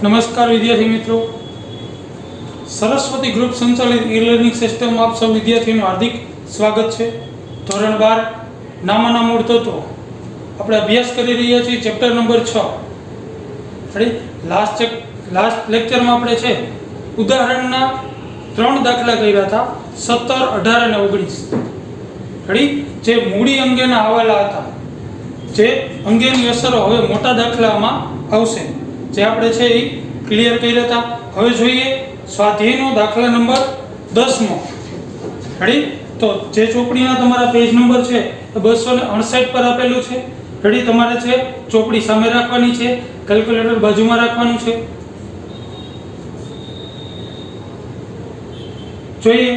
नमस्कार विद्यार्थी मित्रों, सरस्वती ग्रुप संचालित ई लर्निंग सिस्टम में आप सब विद्यार्थियों हार्दिक स्वागत है। धोरण 12 नामाना मूळ तत्वो આપણે અભ્યાસ કરી રહ્યા છીએ ચેપ્ટર નંબર 6। લાસ્ટ લેક્ચરમાં આપણે છે ઉદાહરણના 3 દાખલા કર્યા હતા 17, 18 અને 19। જે મૂડી અંગેના હવાલા હતા, જે અંગેની અસરો હવે મોટા દાખલામાં આવશે, જે આપણે છે એ ક્લિયર કર્યા હતા। હવે જોઈએ સ્વાધ્યાયનો દાખલા નંબર 10મો। રેડી? તો જે ચોપડીના તમારા પેજ નંબર છે એ 268 પર આપેલું છે। રેડી? તમારે છે ચોપડી સામે રાખવાની છે, કેલ્ક્યુલેટર બાજુમાં રાખવાનું છે। જોઈએ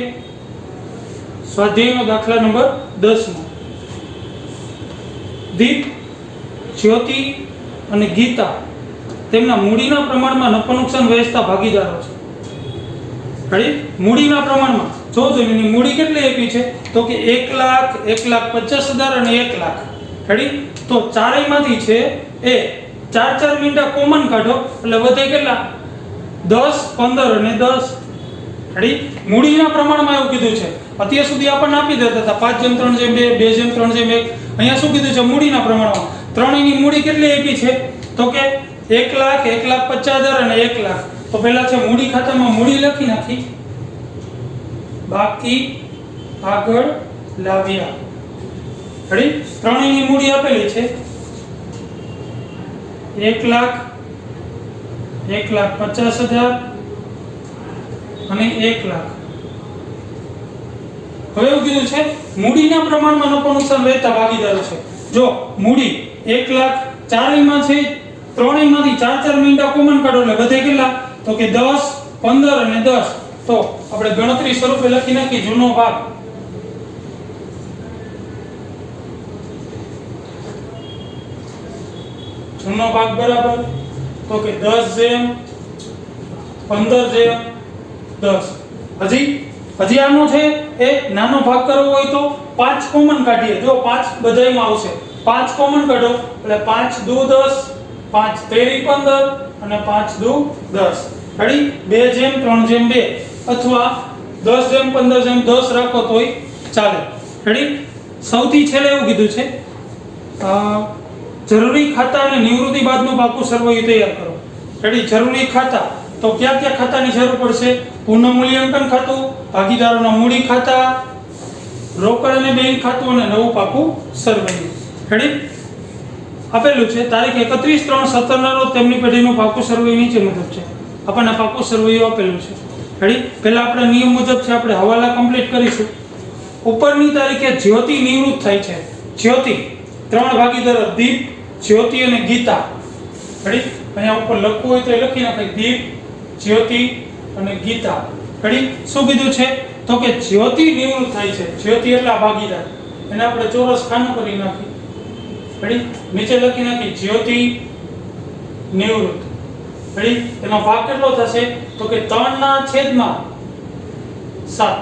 સ્વાધ્યાયનો દાખલા નંબર 10મો। દીપ, જ્યોતિ અને ગીતા તેમના મૂડીના પ્રમાણમાં નફો નુકસાન વહેંચતા ભાગીદારો છે। રેડી? મૂડીના પ્રમાણમાં જો એની મૂડી કેટલી આપી છે તો કે 1 લાખ, 1,50,000 અને 1 લાખ। રેડી? તો ચારેયમાંથી છે એ 4 મિનિટા કોમન કાઢો એટલે વધે કેટલા? 10, 15 અને 10। રેડી? મૂડીના પ્રમાણમાં એવું કીધું છે। અત્યાર સુધી આપણને આપી દેતા હતા 5:3:2, 2:3:1। અહીંયા શું કીધું છે? મૂડીના પ્રમાણમાં ત્રણેયની મૂડી કેટલી આપી છે તો કે 1 લાખ, 1,50,000 અને 1 લાખ। તો પહેલા છે મૂડી ખાતામાં મૂડી લખી નાખી, બાકી આગળ લાવ્યા। રેડી? ત્રણેયની મૂડી આપેલી છે 1 લાખ, 1,50,000 અને 1 લાખ। હવે એવું કીધું છે મૂડીના પ્રમાણમાં નફો નુકસાન વહેતા ભાગીદારો છે। જો મૂડી 1 લાખ, ચારેયમાં છે ત્રણેયમાંથી 4 મિનિટા કોમન કાઢો એટલે વધે કેટલા તો કે 10, 15 અને 10। તો આપણે ગણતરી સ્વરૂપે લખી નાખી જૂનો ભાગ। જૂનો ભાગ બરાબર તો કે 10:15:10। હજી આનો છે એ નાનો ભાગ કરવો હોય તો 5 કોમન કાઢીએ। જો 5 બધાયમાં આવશે, 5 કોમન કાઢો એટલે 5 દુ 10, 5 તેરી 15 અને 5 દુ 10। રેડી? 2:3:2 અથવા 10:15:10 રાખો તોય ચાલે। રેડી? સૌથી છેલ્લે એવું કીધું છે જરૂરી ખાતા અને નિવૃત્તિ બાદનું પાકું સરવૈયું તૈયાર કરો। રેડી? જરૂરી ખાતા તો ક્યાં ક્યાં ખાતાની જરૂર પડશે? પુનઃમૂલ્યાંકન ખાતું, ભાગીદારોના મૂડી ખાતા, રોકડ અને બેંક ખાતું અને નવું પાકું સરવૈયું। રેડી? આપેલું છે તારીખ 31/3/17 ના રોજ તેમની પેઢીનું પાકું સરવૈયું નીચે મુજબ છે। આપણને પાકું સરવૈયું આપેલું છે। રેડી? પહેલા આપણે નિયમ મુજબ છે આપણે હવાલા કમ્પ્લીટ કરીશું। ઉપરની તારીખે જ્યોતિ નિવૃત્ત થાય છે। જ્યોતિ 3 ભાગીદારો દીપ, જ્યોતિ અને ગીતા। રેડી? અહીંયા ઉપર લખવું હોય તો એ લખી નાખાય દીપ, જ્યોતિ અને ગીતા। રેડી? શું કીધું છે તો કે જ્યોતિ નિવૃત્ત થાય છે। જ્યોતિ એટલે ભાગીદાર, એને આપણે ચોરસ ખાનું કરી નાખી। રેડી? નીચે લખી નાખી જ્યોતિ નિવૃત્ત। રેડી? એનો ભાગ કેટલો થશે તો કે 3/7।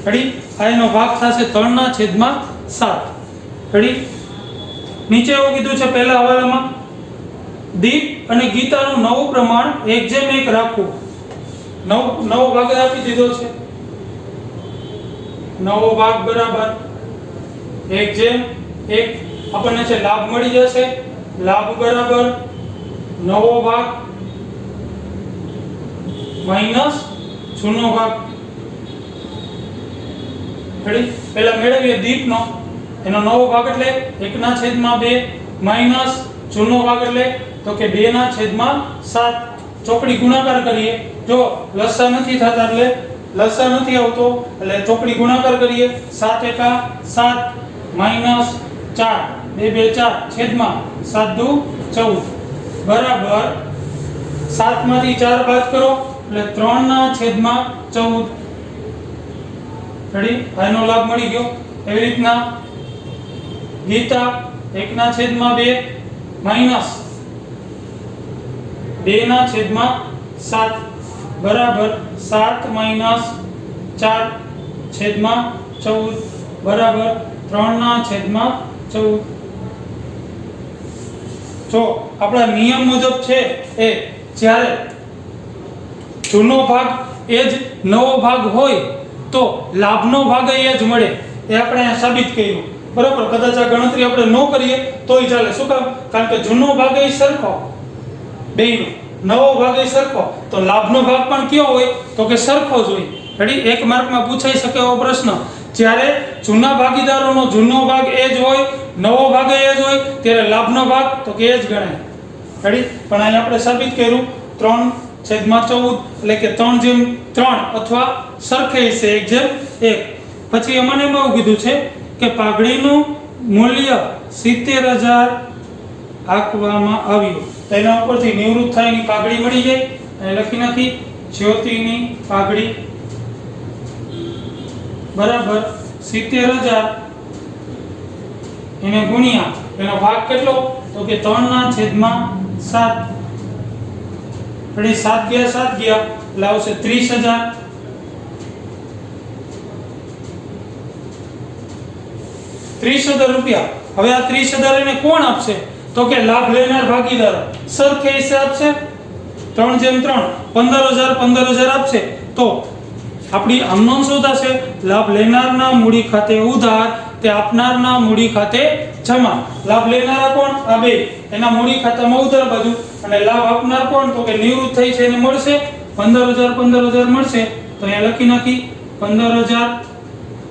રેડી? આ એનો ભાગ થશે 3/7। રેડી? નીચે એવું કીધું છે પહેલા હવાલામાં દીપ અને ગીતાનું નવું પ્રમાણ 1:1 રાખવું। નવો ભાગ આપી દીધો છે, નવો ભાગ બરાબર 1:1। આપણને છે લાભ મળી જશે, લાભ બરાબર નવો ભાગ માઈનસ જૂનો ભાગ। રેડી? પહેલા મેળવીએ દીપનો, એનો નવો ભાગ એટલે 1/2 માઈનસ જૂનો ભાગ એટલે તો કે 2/7। ચોકડી ગુણાકાર કરીએ। જો લસા નથી થતા એટલે લસા નથી આવતો એટલે ચોકડી ગુણાકાર કરીએ। 7 × 7 માઈનસ 4, 2 2 4 છેદમાં 7 દુ 14 બરાબર 7 માંથી 4 બાદ કરો એટલે 3/14। રેડી? આનો લાભ મળી ગયો। એવી રીતના ગીતા 1/2 માઈનસ 2/7 બરાબર 7 - 4/14 બરાબર 3/14। જો આપણા નિયમ મુજબ છે એ જ્યારે જૂનો ભાગ એ જ નવો ભાગ હોય તો લાભનો ભાગ એ જ મળે. એ આપણે અહીંયા સાબિત કર્યું. બરાબર. કદાચ આ ગણતરી આપણે ન કરીએ તોય ચાલે. શું કામ? કારણ કે જૂનો ભાગ એ સરખો બેયનો, નવો ભાગ એ સરખો, તો લાભનો ભાગ પણ કયો હોય તો કે સરખો જ હોય. રેડી? 1 માર્કમાં પૂછાઈ શકે એવો પ્રશ્ન. જ્યારે જૂના ભાગીદારોનો જૂનો ભાગ એ જ હોય, નવો ભાગ એ જ હોય, ત્યારે લાભનો ભાગ તો કે એ જ ગણાય. રેડી? પણ અહીં આપણે સાબિત કર્યું 3/14 એટલે કે 3/3 અથવા સરખે છે 1/1. પછી અમને એમાં એવું કીધું છે કે પાઘડીનું મૂલ્ય 70,000 આંકવામાં આવ્યું. તો એના ઉપરથી નિવૃત્ત થાયની પાઘડી મળી જાય અને લખી નાખી જ્યોતિની પાઘડી બરાબર 70,000 એને ગુણ્યા એનો ભાગ કેટલો તો કે 3/7. એટલે 7 ગયા એટલે આવશે 30,000. 30,000 રૂપિયા. હવે આ 30,000 એને કોણ આપશે તો કે લાભ લેનાર ભાગીદાર સરખે હિસાબ છે 3/3 15,000 આપશે. તો આપણી આમનો શું થશે? લાભ લેનારના મૂડી ખાતે ઉધાર તે આપનારના મૂડી ખાતે જમા. લાભ લેનારા કોણ? આ બે. એના મૂડી ખાતામાં ઉધાર બાજુ, અને લાભ આપનાર કોણ તો કે નિવૃત્ત થઈ છે એને મળશે 15,000 મળશે. તો અહીંયા લખી નાખી 15,000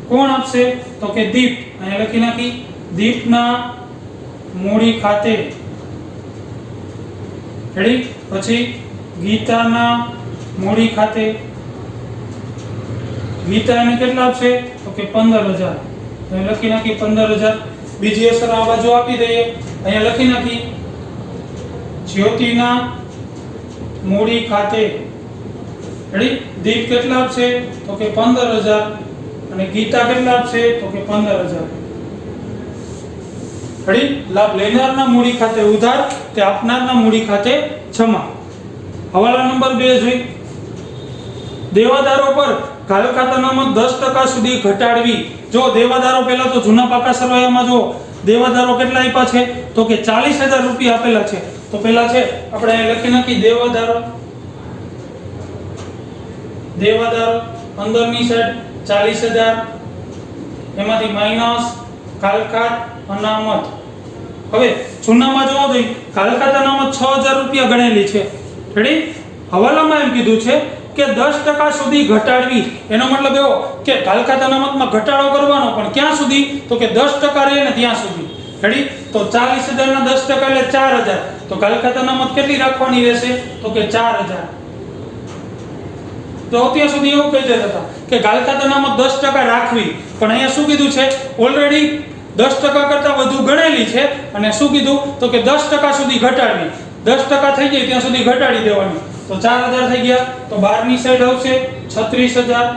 કોણ આપશે તો કે દીપ. અહીંયા લખી નાખી દીપના મૂડી ખાતે. રેડી? પછી ગીતાના મૂડી ખાતે. ગીતા એને કેટલા આપશે તો કે 15,000. અહીં લખી નાખી 15,000. બીજી અસર આ બાજુ આપી દઈએ. અહીંયા લખી નાખી જ્યોતિના મૂડી ખાતે. રેડી? દીપ કેટલા આપશે તો કે 15,000 અને ગીતા કેટલા આપશે તો કે 15,000. રેડી? લાભ લેનારના મૂડી ખાતે ઉધાર તે આપનારના મૂડી ખાતે જમા. હવાલા નંબર 2 જોઈ. દેવાદારો પર ઘાલ ખાતા અનામત 10% સુધી ઘટાડવી. જો દેવાદારો પહેલા તો જૂના પાકા સરવાયામાં જો દેવાદારો કેટલા આપ્યા છે તો કે 40,000 રૂપિયા આપેલા છે. તો પહેલા છે આપણે અહીં લખી નાખી દેવાદારો અંદરની સાઈડ 40,000, એમાંથી માઈનસ ઘાલખાત અનામત. હવે જૂનામાં જોવો તો ઘાલખાત અનામત 6,000 રૂપિયા ગણેલી છે. રેડી? હવાલામાં એમ કીધું છે કે 10% સુધી ઘટાડવી. એનો મતલબ એવો કે ઘાલખાત અનામતમાં ઘટાડો કરવાનો, પણ ક્યાં સુધી તો કે 10% રહે ને ત્યાં સુધી. રેડી? તો 40,000 ના 10% એટલે 4,000. તો ઘાલખાત અનામત કેટલી રાખવાની રહેશે તો કે 4,000. તો અત્યાર સુધી એવું કહી દેતા હતા કે ઘાલખાત અનામત 10% રાખવી, પણ અહીંયા શું કીધું છે? ઓલરેડી 10% કરતા વધુ ગણેલી છે અને શું કીધું તો કે 10% સુધી ઘટાડવી. 10% થઈ જાય ત્યાં સુધી ઘટાડી દેવાની. તો 4,000 થઈ ગયા. તો 12 સાઈડ આવશે 36,000.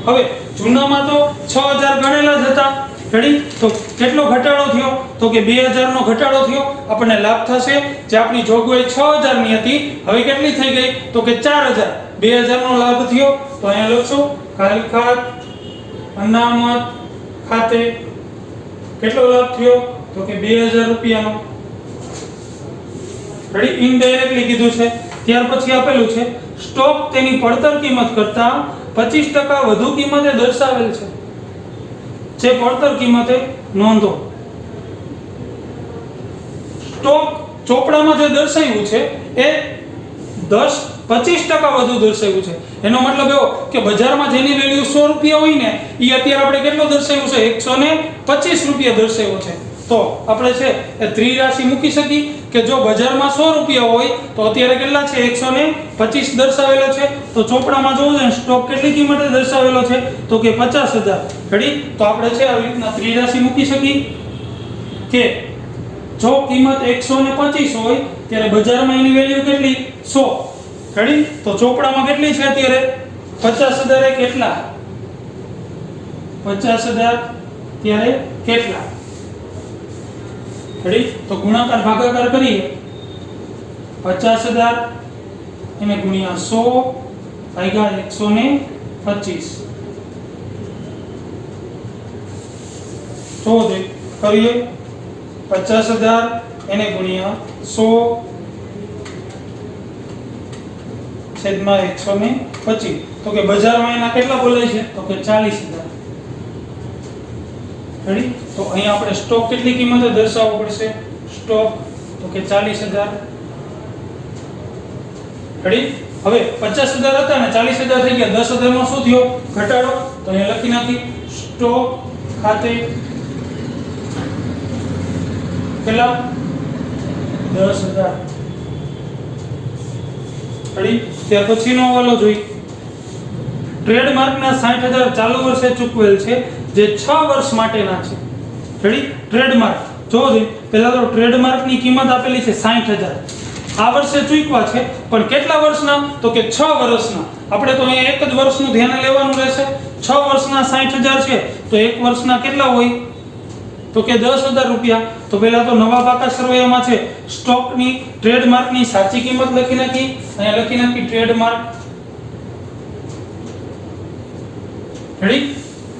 હવે જૂનામાં તો 6,000 ગણેલા જ હતા. રેડી? તો કેટલો ઘટાડો થયો તો કે 2,000 નો ઘટાડો થયો. આપણને લાભ થશે જે આપણી જોગવાઈ 6,000 ની હતી હવે કેટલી થઈ ગઈ તો કે 4,000. 2,000 નો લાભ થયો. તો અહીંયા લખશું ઘાલખાત અનામત ખાતે કેટલો લાભ થયો તો કે 2,000 રૂપિયાનો. રેડી? ઇનડાયરેક્ટલી કીધું છે. ત્યાર પછી આપેલું છે સ્ટોક તેની પડતર કિંમત કરતા 25% વધુ કિંમતે દર્શાવેલ છે. જે પડતર કિંમતે નોંધો. સ્ટોક ચોપડામાં જે દર્શાવ્યું છે એ 25% વધુ દર્શાવ્યું છે. એનો મતલબ એવો કે બજારમાં જેની વેલ્યુ 100 રૂપિયા હોય ને એ અત્યારે આપણે કેટલો દર્શાવ્યું છે 125 રૂપિયા દર્શાવ્યો છે. તો આપણે છે એ ત્રિરાશિ મૂકી શકીએ કે જો બજારમાં 100 રૂપિયા હોય તો અત્યારે કેટલા છે 125 દર્શાવેલો છે. તો ચોપડામાં જોવું છે સ્ટોક કેટલી કિંમતે દર્શાવેલો છે તો કે 50,000. રેડી? તો આપણે છે આવી રીતના ત્રિરાશિ મૂકી શકીએ કે જો કિંમત 125 હોય ત્યારે બજારમાં એની વેલ્યુ કેટલી 100. રેડી? તો ચોપડામાં કેટલી છે અત્યારે 50,000 એ કેટલા 50,000 ત્યારે કેટલા. રેડી? તો ગુણાકાર ભાગાકાર કરીએ 50,000 એને ગુણ્યા 100 ભાગ્યા 125. તો દે કરીએ 50,000 એને ગુણ્યા 100 5/125 તો કે બજારમાં એના કેટલા બોલાય છે તો કે 40,000 રેડી તો અહીંયા આપણે સ્ટોક કેટલી કિંમતે દર્શાવવો પડશે સ્ટોક તો કે 40,000 રેડી હવે 50,000 હતા ને 40,000 થઈ ગયા 10,000 નો શું થયો ઘટાડો તો અહીંયા લખી નાખી સ્ટોક ખાતે કેટલા 10,000 રેડી ત્યાર પછીનો વાલો જોઈ ટ્રેડમાર્કના 60,000 ચાલુ વર્ષે ચૂકવેલ છે જે 6 વર્ષ માટેના છે રેડી ટ્રેડમાર્ક જો પહેલા તો ટ્રેડમાર્કની કિંમત આપેલી છે 60,000 આ વર્ષે ચૂકવા છે પણ કેટલા વર્ષના તો કે 6 વર્ષના આપણે તો અહીંયા એક જ વર્ષનું ધ્યાન લેવાનું રહેશે 6 વર્ષના 60,000 છે તો એક વર્ષના કેટલા હોય તો કે 10,000 રૂપિયા તો પહેલા તો નવા પાકા સરવૈયામાં છે સ્ટોકની ટ્રેડમાર્કની સાચી કિંમત લખી નાખી અહીંયા લખી નાખી ટ્રેડમાર્ક રેડી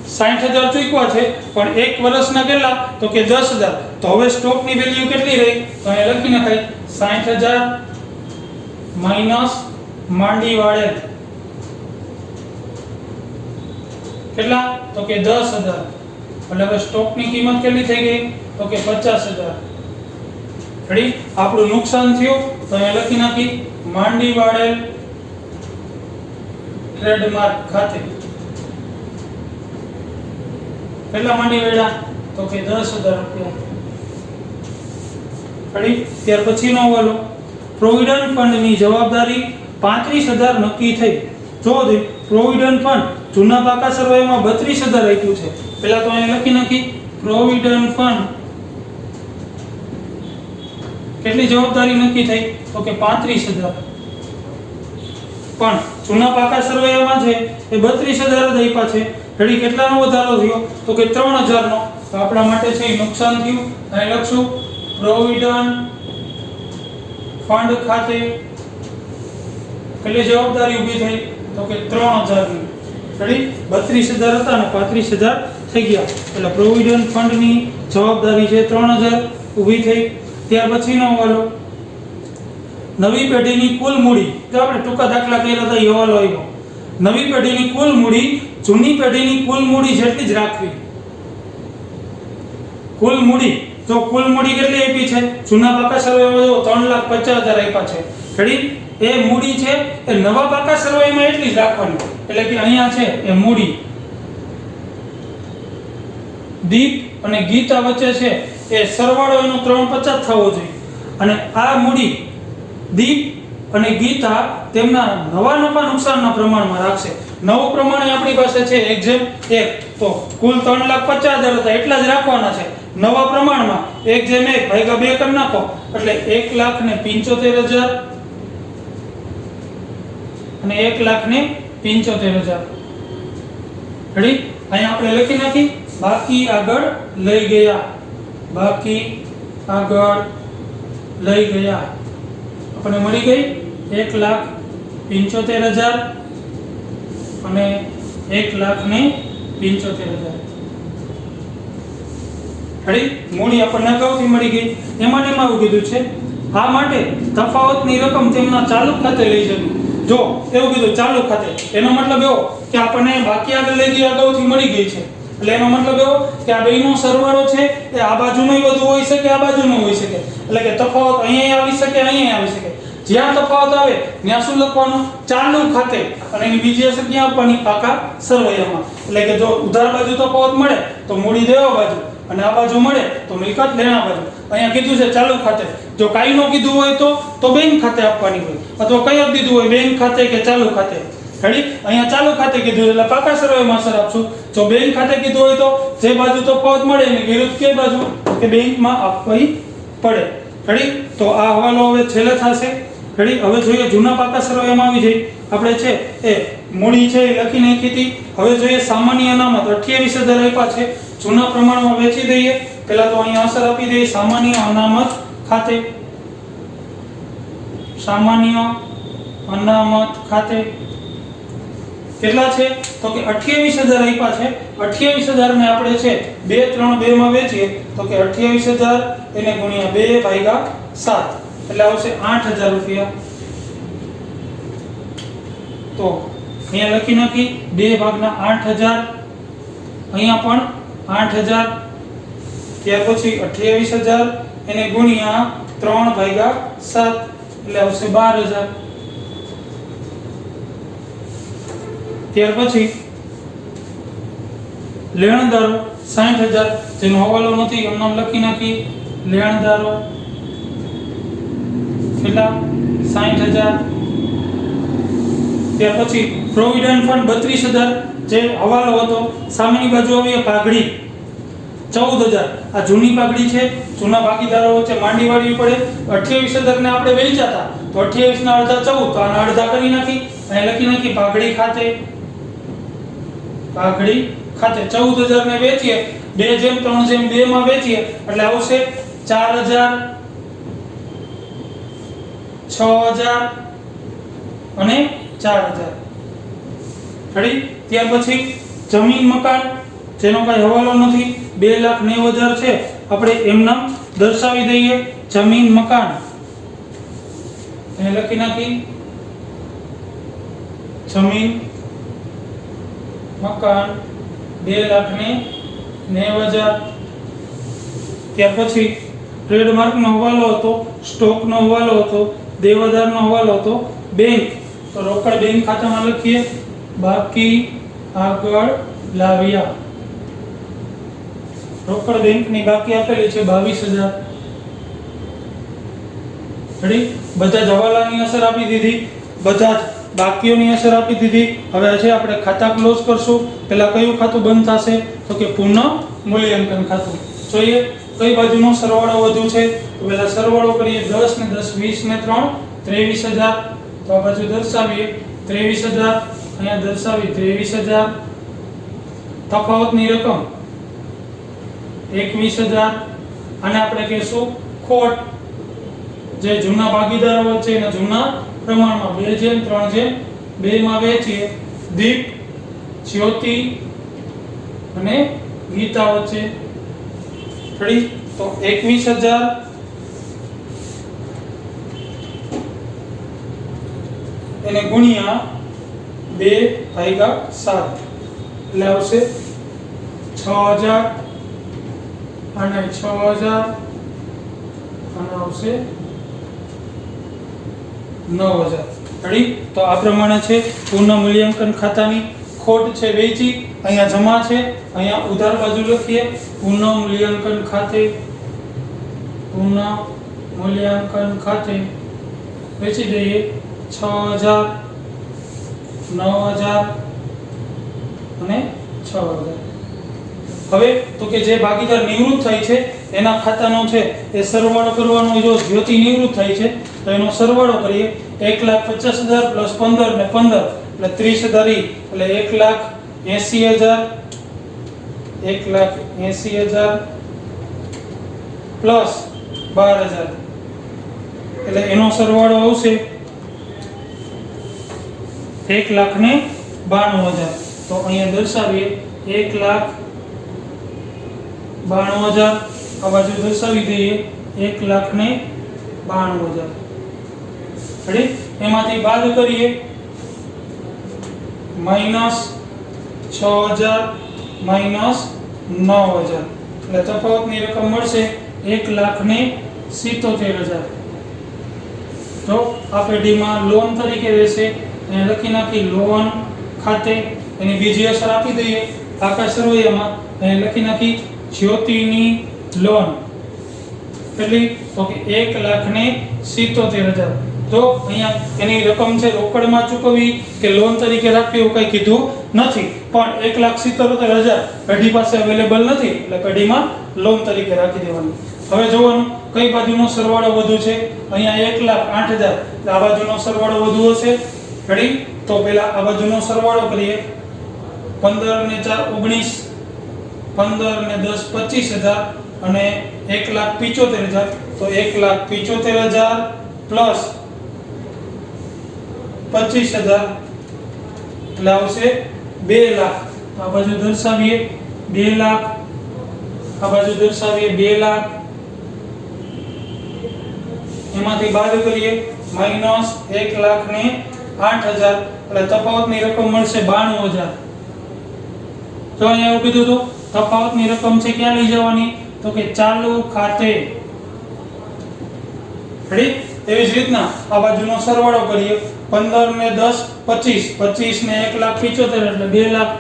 60,000 ચૂકવા છે પણ એક વર્ષના કેટલા તો કે 10,000 તો હવે સ્ટોકની વેલ્યુ કેટલી રહી તો અહીંયા લખી નખાય 60,000 માઈનસ માંડી વાળેલ કેટલા તો કે 10,000 એટલે હવે સ્ટોકની કિંમત કેટલી થઈ ગઈ તો કે 50,000 રેડી આપણું નુકસાન થયું તો અહીંયા લખી નાખી માંડી વાળેલ ટ્રેડમાર્ક ખાતે કેટલા માંડી વેડા તો કે 10,000 રૂપિયા રેડી ત્યાર પછીનો વાલો પ્રોવિડન્ટ ફંડની જવાબદારી 35,000 નક્કી થઈ જો દે પ્રોવિડન્ટ ફંડ જૂના પાકા સરવૈયામાં 32,000 આપ્યું છે પહેલા તો અહીંયા લખી નાખી પ્રોવિડન્ટ ફંડ કેટલી જવાબદારી નક્કી થઈ તો કે 35,000 પણ જૂના પાકા સરવૈયામાં છે એ 32,000 જ આપ્યા છે રેડી કેટલાનો વધારો થયો તો કે 3,000 નો તો આપણા માટે છે નુકસાન થયું અહીં લખશું પ્રોવિડન્ટ ફંડ ખાતે કેટલી જવાબદારી ઊભી થઈ તો કે 3,000 ની રેડી 32,000 હતા ને 35,000 થઈ ગયા એટલે પ્રોવિડન્ટ ફંડની જવાબદારી છે 3,000 ઊભી થઈ ત્યાર પછીનો હવાલો નવી પેઢીની કુલ મૂડી જો આપણે ટૂંકા દાખલા કર્યા હતા એ હવાલો આવ્યો નવી પેઢીની કુલ મૂડી જૂની પેઢીની કુલ મૂડી જેટલી જ રાખવી કુલ મૂડી તો કુલ મૂડી કેટલી આપી છે જૂના પાકા સરવૈયામાં જો 3,50,000 આપ્યા છે રેડી એ મૂડી છે એ નવા પાકા સરવૈયામાં એટલી જ રાખવાની એટલે કે અહીંયા છે એ મૂડી દીપ અને ગીતા વચ્ચે છે એ સરવાળો એનો 350 થવો જોઈએ અને આ મૂડી દીપ અને ગીતા તેમના નવા નફા નુકસાનના પ્રમાણમાં રાખશે નવું પ્રમાણ આપણી પાસે છે એક્ઝેમ 1 તો કુલ 3,50,000 હતા એટલા જ રાખવાના છે નવા પ્રમાણમાં એક્ઝેમ 1 ભાગ્યા 2 કરી નાખો એટલે 1,75,000 અને 1,75,000 રેડી અહીંયા આપણે લખી નાખી બાકી આગળ લઈ ગયા બાકી આગળ લઈ ગયા આપણને મળી ગઈ 1,75,000 અને 1,75,000 રેડી મૂડી આપણને અગાઉથી મળી ગઈ એમાં એવું કીધું છે આ માટે તફાવતની રકમ તેમના ચાલુ ખાતે લઈ જવી જો એવું કીધું ચાલુ ખાતે એનો મતલબ એવો કે આપણને બાકી આગળ લઈ ગઈ અગાઉથી મળી ગઈ છે એટલે એનો મતલબ એવો કે આ બેયનો સરવાળો છે એ આ બાજુનો વધુ હોઈ શકે આ બાજુનો હોઈ શકે એટલે કે તફાવત અહીંયા આવી શકે અહીંયા આવી શકે જ્યાં તફાવત આવે ત્યાં શું લખવાનું ચાલુ ખાતે અને એની બીજી અસર ક્યાં આપવાની પાકા સરવૈયામાં એટલે કે જો ઉધાર બાજુ તફાવત મળે તો મૂડી દેવા બાજુ અને આ બાજુ મળે તો મિલકત લેણા બાજુ અહીંયા કીધું છે ચાલુ ખાતે જો કાઈ નો કીધું હોય તો બેંક ખાતે આપવાની હોય અથવા કઈ આપી દીધું હોય બેંક ખાતે કે ચાલુ ખાતે રેડી અહીંયા ચાલુ ખાતે કીધું એટલે પાકા સરવૈયામાં અસર આપશું જો બેંક ખાતે કીધું હોય તો જે બાજુ તફાવત મળે એની વિરુદ્ધ કઈ બાજુ કે બેંકમાં આપવી પડે રેડી તો આ હવાલો હવે છેલ્લે થશે રેડી હવે જોઈએ જૂના પાકા સરવૈયામાં આવી જઈ આપણે છે એ મૂડી છે એ લખી નાખી હતી હવે જોઈએ સામાન્ય અનામત 28,000 આપ્યા છે જૂના પ્રમાણમાં વેચી દઈએ પહેલા તો અહીંયા અસર આપી દઈએ સામાન્ય અનામત ખાતે સામાન્ય અનામત ખાતે કેટલા છે તો કે 28,000 આપ્યા છે 28,000 ને આપણે છે 2 3 2 માં વેચીએ તો કે 28,000 એને ગુણ્યા 2 ભાગ્યા 7 એટલે આવશે 8,000 રૂપિયા તો અહીંયા લખી નાખી 2 ભાગના 8000, અહીંયા પણ 8000, ત્યાર પછી 28000 એને ગુણ્યા 3 ભાગ્યા 7 એટલે આવશે 12000. ત્યાર પછી લેણદારો 60000, જેનો હવાલો નથી એમ નામ લખી નાખી લેણદારો કેટલા 60000. ત્યાર પછી પ્રોવિડન્ટ ફંડ 32000, જે હવાલો હતો. સામેની બાજુ આવી પાઘડી 14000, આ જૂની પાઘડી છે, જૂના ભાગીદારો વચ્ચે માંડી વાળવી પડે. 28000 ને આપણે વેચાતા તો 28 ના અડધા 14, તો આના અડધા કરી નાખી અને લખી નાખી પાઘડી ખાતે 14000 ને વેચીએ 2:3:2 માં વેચીએ એટલે આવશે 4000, 6000 અને 4000. રેડી. ત્યાર પછી જમીન મકાન, જેનો કઈ હવાલો નથી, 2,90,000 છે, આપણે એમનામ દર્શાવી દઈએ જમીન મકાન. એને લખી નાખી જમીન મકાન 2,90,000. ત્યાર પછી ટ્રેડમાર્ક નો હવાલો હતો, સ્ટોક નો હવાલો હતો, દેવાદાર નો હવાલો હતો, બેંક. તો રોકડ બેંક ખાતામાં લખીએ બાકી આગળ લાવ્યા. રોકડ બેંકની બાકી આપેલી છે 22,000. રેડી. બધા જ હવાલાની અસર આપી દીધી, બધા જ બાકીઓની અસર આપી દીધી. હવે છે આપણે ખાતા ક્લોઝ કરશું. પહેલા કયું ખાતું બંધ થશે? તો કે પુનઃ મૂલ્યાંકન ખાતું. જોઈએ કઈ બાજુનો સરવાળો વધુ છે. તો પહેલા સરવાળો કરીએ 10 ને 10 20 ને 3 23,000. તો આ બાજુ દર્શાવીએ 23,000, અહીંયા દર્શાવી 23,000. તફાવતની રકમ 21,000. આને આપણે કહેશું ખોટ, જે જૂના ભાગીદારો વચ્ચે અને જૂના પ્રમાણમાં 2:3:2 માં વેચીએ. દીપ, જ્યોતિ અને ગીતા વચ્ચે. રેડી. તો 21,000 એને ગુણ્યા 2/7 એટલે આવશે 6,000 અને 6,000 અને આવશે 9,000. રેડી. તો આ પ્રમાણે છે પુનઃ મૂલ્યાંકન ખાતાની ખોટ છે વેચી, અહીંયા જમા છે, અહીંયા ઉધાર બાજુ લખીએ પુનઃ મૂલ્યાંકન ખાતે. પુનઃ મૂલ્યાંકન ખાતે વેચી દઈએ 6,000, 9,000 અને 6,000. હવે તો કે જે ભાગીદાર નિવૃત્ત થાય છે એના ખાતાનો છે એ સરવાળો કરવાનો. જો જ્યોતિ નિવૃત્ત થાય છે તો એનો સરવાળો કરીએ 1,50,000 પ્લસ 15 ને 15 એટલે 30,000 એટલે 1,80,000, 1,80,000 પ્લસ 12,000 એટલે એનો સરવાળો આવશે 1,92,000. તો અહીંયા દર્શાવીએ 1,92,000. આ બાજુ દર્શાવી દઈએ 1,92,000. રેડી. એમાંથી બાદ કરીએ -6,000 -9,000 એટલે તફાવતની રકમ મળશે 1,77,000. તો આ પેઢીમાં લોન તરીકે રહેશે. એને લખી નાખી લોન ખાતે. એની બીજી અસર આપી દઈએ આખા સરવૈયામાં. એને લખી નાખી જ્યોતિની લોન. કેટલી? તો કે 1,77,000. તો અહીંયા એની રકમ છે રોકડમાં ચૂકવવી કે લોન તરીકે રાખવી એવું કંઈ કીધું નથી, પણ 1,77,000 પેઢી પાસે અવેલેબલ નથી એટલે પેઢીમાં લોન તરીકે રાખી દેવાની. હવે જોવાનું કઈ બાજુનો સરવાળો વધુ છે. અહીંયા 1,08,000 એટલે આ બાજુનો સરવાળો વધુ હશે. રેડી. તો પહેલા આ બાજુનો સરવાળો કરીએ 15 ને 4 19, 15 ને 10 25,000 અને 1,75,000. તો 1,75,000 પ્લસ 25,000 એટલે આવશે 2 લાખ. આ બાજુ દર્શાવીએ 2 લાખ, આ બાજુ દર્શાવીએ 2 લાખ. એમાંથી બાદ કરીએ -1,08,000 8000 એટલે તફાવતની રકમ મળશે 92000. જો અહીંયા એવું કીધું હતું તફાવતની રકમ છે ક્યાં લઈ જવાની તો કે ચાલુ ખાતે. રેડી? એવી જ રીતના આ બાજુનો સરવાળો કરીએ 15 ને 10 25, 25 ને 1,75,000 એટલે 2 લાખ.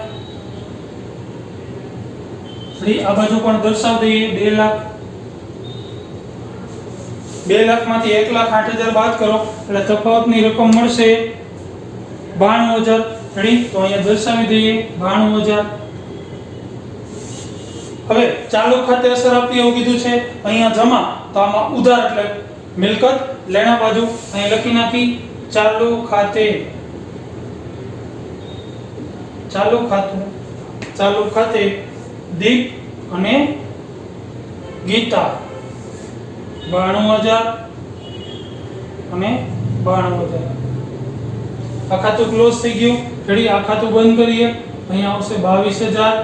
આ બાજુ પણ દર્શાવ દઈએ 2 લાખ. 2 લાખમાંથી 1,08,000 બાદ કરો એટલે તફાવતની રકમ મળશે 92000. રેડી? તો અહીંયા દર્શાવી દઈએ 92000. હવે ચાલુ ખાતે અસર આપવી એવું કીધું છે. અહીંયા જમા તો આમાં ઉધાર એટલે મિલકત લેણા બાજુ અહીં લખી નાખી ચાલુ ખાતે. ચાલુ ખાતું, ચાલુ ખાતે દીપ અને ગીતા 92000 અને 92000. આ ખાતું ક્લોઝ થઈ ગયું. રેડી? આ ખાતું બંધ કરીએ. અહીંયા આવશે 22000.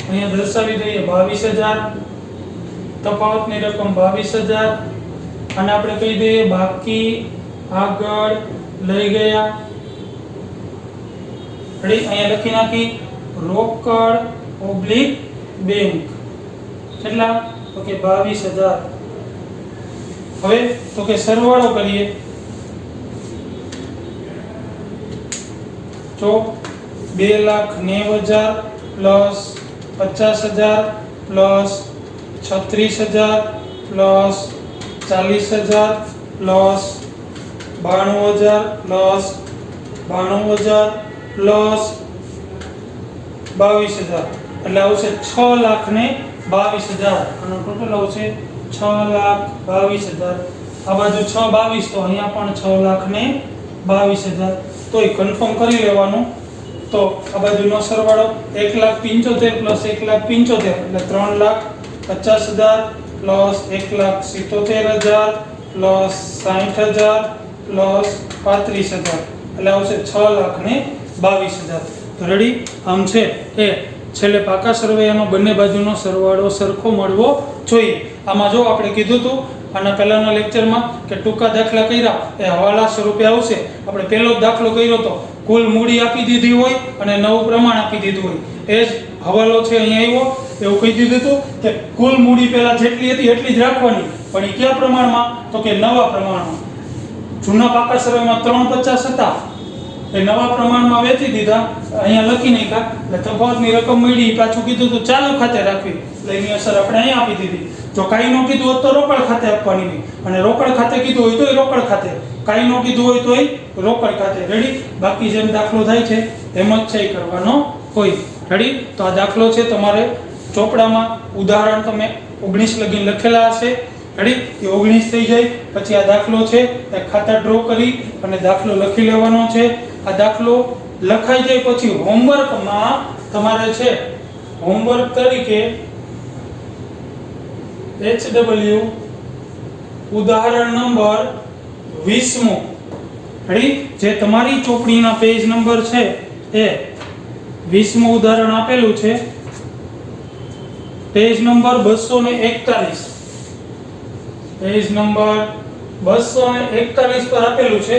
અહીંયા દર્શાવી દઈએ 22000. તફાવતની રકમ 22000 અને આપણે કહી દઈએ બાકી આગળ લઈ ગયા. રેડી? અહીંયા લખી નાખી રોકડ ઓબ્લિક બેંક. કેટલા તો કે 22000. હવે તો કે સરવાળો કરીએ. તો 2,90,000 plus 50,000 plus 36,000 plus 40,000 plus 92,000 plus 92,000 plus 22,000 એટલે આવશે 6,22,000 અને ટોટલ આવશે 6,22,000. આ બાજુ 6,22 તો અહીંયા પણ 6,22,000. તોય કન્ફર્મ કરી લેવાનું. તો આ બાજુનો સરવાળો 1,75,000 પ્લસ 1,75,000 એટલે 3,50,000 પ્લસ 1,77,000 પ્લસ 60,000 પ્લસ 35,000 એટલે આવશે 6,22,000. તો રેડી? આમ છે એ છેલ્લે પાકા સરવૈયાનો બંને બાજુનો સરવાળો સરખો મળવો જોઈએ. આમાં જો આપણે કીધું હતું આના પહેલાના લેક્ચરમાં કે ટૂંકા દાખલા કર્યા એ હવાલા સ્વરૂપે આવશે. આપણે પહેલો જ દાખલો કર્યો તો કુલ મૂડી આપી દીધી હોય અને નવું પ્રમાણ આપી દીધું હોય. એ જ હવાલો છે અહીંયા આવ્યો. એવું કહી દીધું હતું કે કુલ મૂડી પહેલા જેટલી હતી એટલી જ રાખવાની, પણ એ કયા પ્રમાણમાં તો કે નવા પ્રમાણમાં. જૂના પાકા સરવૈયામાં 350 હતા એ નવા પ્રમાણમાં વેચી દીધા, અહીંયા લખી નાખ્યા એટલે તફાવતની રકમ મળી. પાછું કીધું તો ચાલુ ખાતે રાખવી એટલે એની અસર આપણે અહીંયા આપી દીધી. જો કાંઈ ન કીધું હોત તો રોકડ ખાતે આપવાની નહીં, અને રોકડ ખાતે કીધું હોય તોય રોકડ ખાતે, કાંઈ ન કીધું હોય તોય રોકડ ખાતે. રેડી? બાકી જેમ દાખલો થાય છે એમ જ છે કરવાનો હોય. રેડી? તો આ દાખલો છે તમારે ચોપડામાં ઉદાહરણ તમે 19 લગીને લખેલા હશે. રેડી? એ 19 થઈ જાય પછી આ દાખલો છે એ ખાતા ડ્રો કરી અને દાખલો લખી લેવાનો છે. આ દાખલો લખાઈ જાય પછી હોમવર્કમાં તમારે છે હોમવર્ક તરીકે HW ઉદાહરણ નંબર 20 રેડી? જે તમારી ચોપડીના પેજ નંબર છે એ 20 ઉદાહરણ આપેલું છે. Page number 241. પેજ નંબર 241 પર આપેલું છે.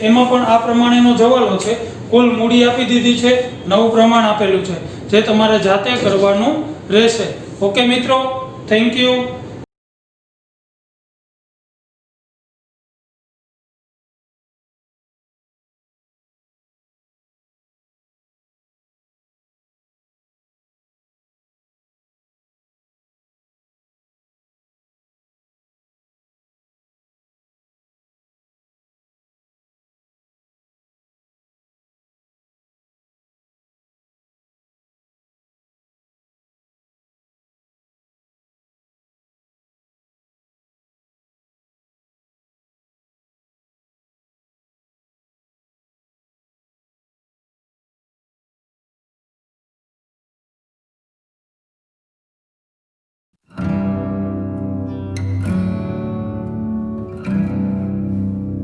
એમાં પણ આ પ્રમાણેનો જવાલો છે. કુલ મૂડી આપી દીધી છે, નવું પ્રમાણ આપેલું છે, જે તમારે જાતે કરવાનું રહેશે. ઓકે મિત્રો, થેન્ક યુ.